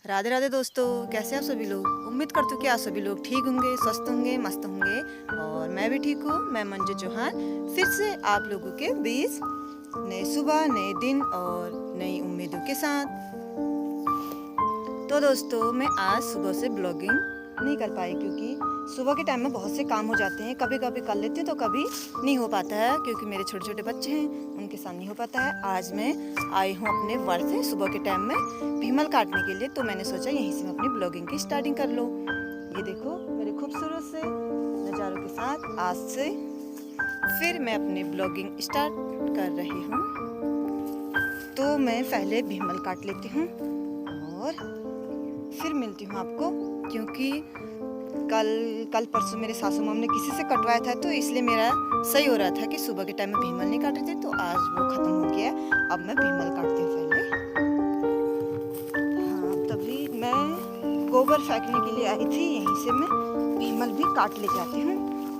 राधे राधे दोस्तों, कैसे आप सभी लोग। उम्मीद करती हूँ कि आप सभी लोग ठीक होंगे, स्वस्थ होंगे, मस्त होंगे। और मैं भी ठीक हूँ। मैं मंजू चौहान फिर से आप लोगों के बीच नए सुबह, नए दिन और नई उम्मीदों के साथ। तो दोस्तों, मैं आज सुबह से ब्लॉगिंग नहीं कर पाई क्योंकि सुबह के टाइम में बहुत से काम हो जाते हैं। कभी कभी कर लेती हूँ तो कभी नहीं हो पाता है क्योंकि मेरे छोटे छोटे बच्चे हैं, उनके साथ नहीं हो पाता है। आज मैं आई हूँ अपने वर्क से सुबह के टाइम में भीमल काटने के लिए, तो मैंने सोचा यहीं से मैं अपनी ब्लॉगिंग की स्टार्टिंग कर लूँ। ये देखो मेरे खूबसूरत से नज़ारों के साथ आज से फिर मैं अपनी ब्लॉगिंग स्टार्ट कर रही हूँ। तो मैं पहले भीमल काट लेती हूँ और फिर मिलती हूँ आपको, क्योंकि कल परसों मेरे सासू माम ने किसी से कटवाया था, तो इसलिए मेरा सही हो रहा था कि सुबह के टाइम में भीमल नहीं काटे थे। तो आज वो ख़त्म हो गया, अब मैं भीमल काटती हूँ पहले। हाँ, तभी मैं गोबर फेंकने के लिए आई थी, यहीं से मैं भीमल भी काट ले जाती हूँ।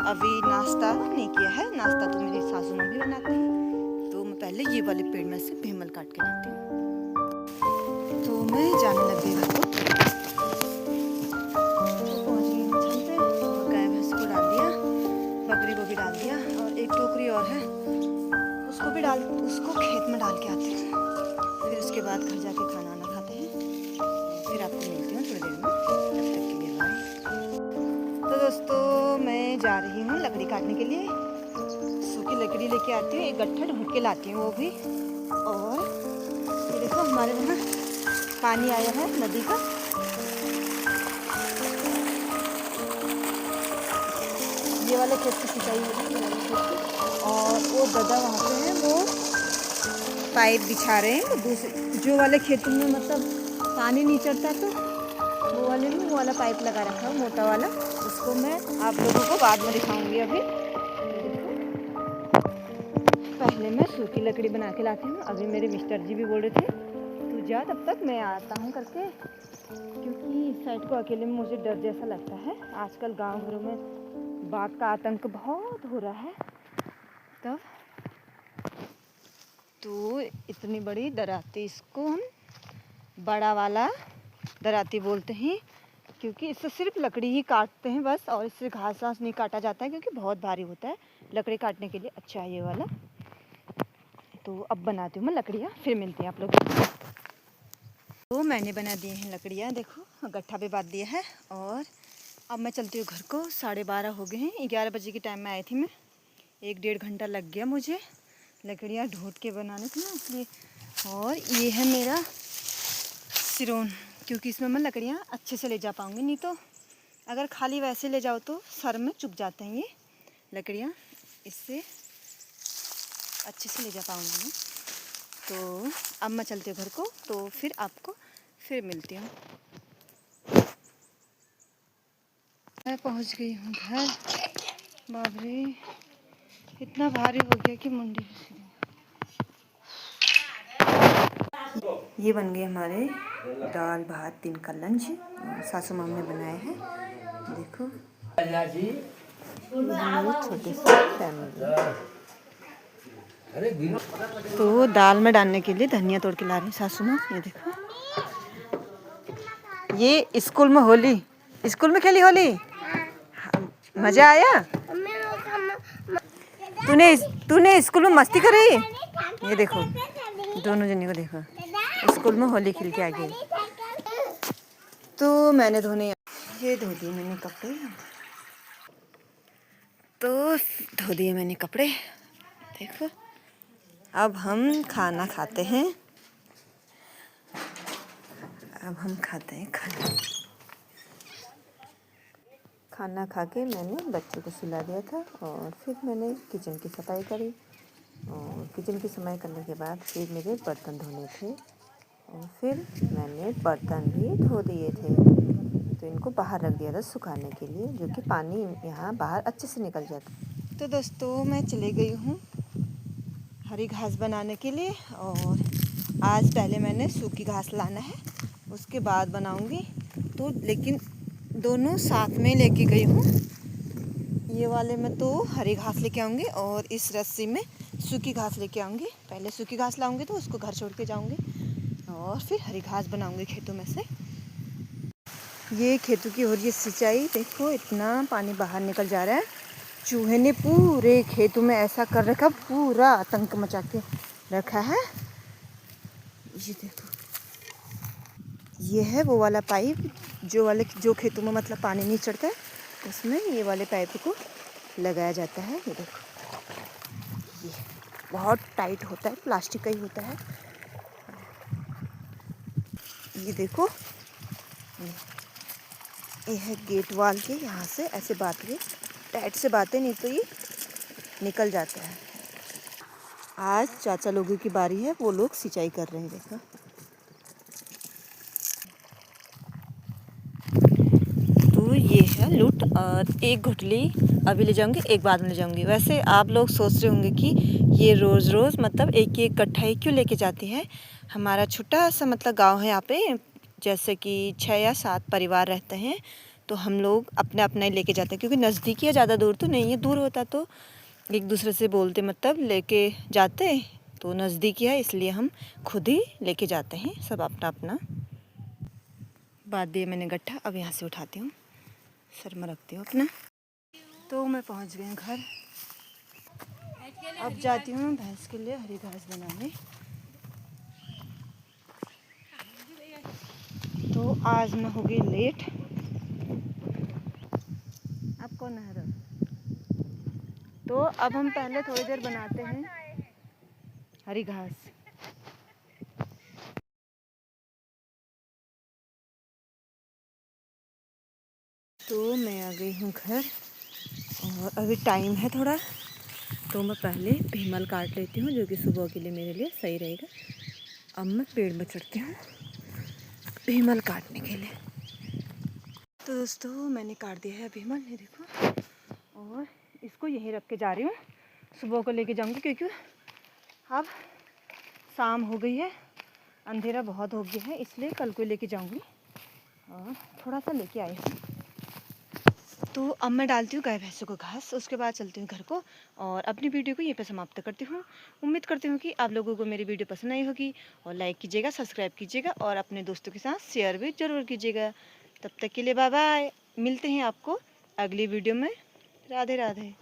अभी नाश्ता नहीं किया है, नाश्ता तो मेरे सासू माम भी बनाते हैं। तो मैं पहले ये वाले पेड़ में से भीमल काट के लाती हूँ। तो मैं जाने लग गई घर को। बकरी को भी डाल दिया और एक टोकरी और है, उसको खेत में डाल के आते हैं। फिर उसके बाद घर जाके खाना वाना खाते हैं। फिर आपको मिलती हूँ थोड़ी देर में, तब तक के लिए बाय। तो दोस्तों, मैं जा रही हूँ लकड़ी काटने के लिए। सूखी लकड़ी लेके आती हूँ, एक गट्ठा ढूंढ के लाती हूँ वो भी। और ये देखो हमारे वहाँ पानी आया है नदी का। ये वाले खेत की सिंचाई हो रही है और वो दादा वहाँ पे हैं, वो पाइप बिछा रहे हैं। दूसरे जो वाले खेतों में मतलब पानी नहीं चढ़ता, तो वो वाले में वो वाला पाइप लगा रखा है मोटा वाला। उसको मैं आप लोगों को बाद में दिखाऊंगी। अभी पहले मैं सूखी लकड़ी बना के लाती हूँ। अभी मेरे मिस्टर जी भी बोल रहे थे तू जा, तब तक मैं आता हूँ करके, क्योंकि इस साइड को अकेले में मुझे डर जैसा लगता है। आजकल गाँव घरों में बाघ का आतंक बहुत हो रहा है। तब तो इतनी बड़ी दराती, इसको हम बड़ा वाला दराती बोलते हैं, क्योंकि इससे सिर्फ लकड़ी ही काटते हैं बस, और इससे घास वास नहीं काटा जाता है क्योंकि बहुत भारी होता है। लकड़ी काटने के लिए अच्छा है ये वाला। तो अब बनाती हूँ मैं लकड़ियाँ, फिर मिलती हैं आप लोग। तो मैंने बना दिए हैं लकड़ियाँ, देखो गट्ठा पे बांध दिया है। और अब मैं चलती हूँ घर को। 12:30 हो गए हैं, 11 बजे के टाइम में आई थी मैं। 1-1.5 घंटा लग गया मुझे लकड़ियाँ ढूंढ के बनाने थे ना, इसलिए। और ये है मेरा सिरोन, क्योंकि इसमें मैं लकड़ियाँ अच्छे से ले जा पाऊँगी, नहीं तो अगर खाली वैसे ले जाओ तो सर में चुभ जाते हैं ये लकड़ियाँ। इससे अच्छे से ले जा पाऊँगी मैं। तो अब मैं चलती हूँ घर को, तो फिर आपको फिर मिलती हूँ। मैं पहुँच गई हूँ घर। बाप रे, इतना भारी हो गया कि मुंडी। ये बन गए हमारे दाल भात 3 का लंच, सासू माम ने बनाए हैं। देखो छोटे से फैमिली। तो दाल में डालने के लिए धनिया तोड़ के ला रही हैं सासू माँ। ये देखो, ये स्कूल में होली, स्कूल में खेली होली, मजा आया। तूने स्कूल में मस्ती करी। ये देखो दोनों जने को देखो, स्कूल में होली खेल के आ गई। तो मैंने ये धो दिए मैंने कपड़े। तो धो दिए मैंने कपड़े, देखो। अब हम खाना खाते हैं। खाना खा के मैंने बच्चों को सुला दिया था और फिर मैंने किचन की सफाई करी। और किचन की सफाई करने के बाद फिर मेरे बर्तन धोने थे, और फिर मैंने बर्तन भी धो दिए थे। तो इनको बाहर रख दिया था सुखाने के लिए, जो कि पानी यहाँ बाहर अच्छे से निकल जाता। तो दोस्तों, मैं चली गई हूँ हरी घास बनाने के लिए। और आज पहले मैंने सूखी घास लाना है, उसके बाद बनाऊँगी। तो लेकिन दोनों साथ में लेके गई हूँ। ये वाले में तो हरी घास लेके आऊँगी और इस रस्सी में सूखी घास लेके आऊँगी। पहले सूखी घास लाऊँगी तो उसको घर छोड़ के जाऊँगी और फिर हरी घास बनाऊँगी खेतों में से। ये खेतों की हो रही है सिंचाई। देखो इतना पानी बाहर निकल जा रहा है। चूहे ने पूरे खेतों में ऐसा कर रखा, पूरा आतंक मचा के रखा है। ये देखो, ये है वो वाला पाइप जो खेतों में मतलब पानी नहीं चढ़ता है, उसमें ये वाले पाइप को लगाया जाता है। ये देखो, ये बहुत टाइट होता है, प्लास्टिक का ही होता है। ये देखो, ये है गेट वाल के, यहाँ से ऐसे बात के टाइट से बातें, नहीं तो ये निकल जाता है। आज चाचा लोगों की बारी है, वो लोग सिंचाई कर रहे हैं। देखो, तो ये है लूट, और एक घुटली अभी ले जाऊंगी, एक बाद में ले जाऊंगी। वैसे आप लोग सोच रहे होंगे कि ये रोज़ रोज़ मतलब एक एक कट्ठा ही क्यों लेके जाती है। हमारा छोटा सा मतलब गांव है यहाँ पे, जैसे कि 6 या 7 परिवार रहते हैं, तो हम लोग अपना अपना ही लेके जाते हैं, क्योंकि नज़दीकी है, ज़्यादा दूर तो नहीं है। दूर होता तो एक दूसरे से बोलते मतलब लेके जाते, तो नज़दीकी है इसलिए हम खुद ही लेके जाते हैं, सब अपना अपना। बात दिए मैंने गट्ठा, अब यहाँ से उठाती हूँ, सर में रखती हूँ अपना। तो मैं पहुँच गई घर। अब जाती हूँ भैंस के लिए हरी घास बनाने। तो आज मैं हो गई लेट। अब कौन है? तो अब हम पहले थोड़ी देर बनाते हैं हरी घास। तो मैं आ गई हूँ घर, और अभी टाइम है थोड़ा, तो मैं पहले भीमल काट लेती हूँ, जो कि सुबह के लिए मेरे लिए सही रहेगा। अब मैं पेड़ में चढ़ती हूँ भीमल काटने के लिए। तो दोस्तों, मैंने काट दिया है भीमल, ये देखो, और इसको यहीं रख के जा रही हूँ। सुबह को लेके जाऊँगी, क्योंकि अब शाम हो गई है, अंधेरा बहुत हो गया है, इसलिए कल को लेके जाऊँगी। और थोड़ा सा लेके आई हूँ। तो अब मैं डालती हूँ गाय भैंसों को घास, उसके बाद चलती हूँ घर को, और अपनी वीडियो को यहीं पे समाप्त करती हूँ। उम्मीद करती हूँ कि आप लोगों को मेरी वीडियो पसंद आई होगी, और लाइक कीजिएगा, सब्सक्राइब कीजिएगा, और अपने दोस्तों के साथ शेयर भी ज़रूर कीजिएगा। तब तक के लिए बाय बाय, मिलते हैं आपको अगली वीडियो में। राधे राधे।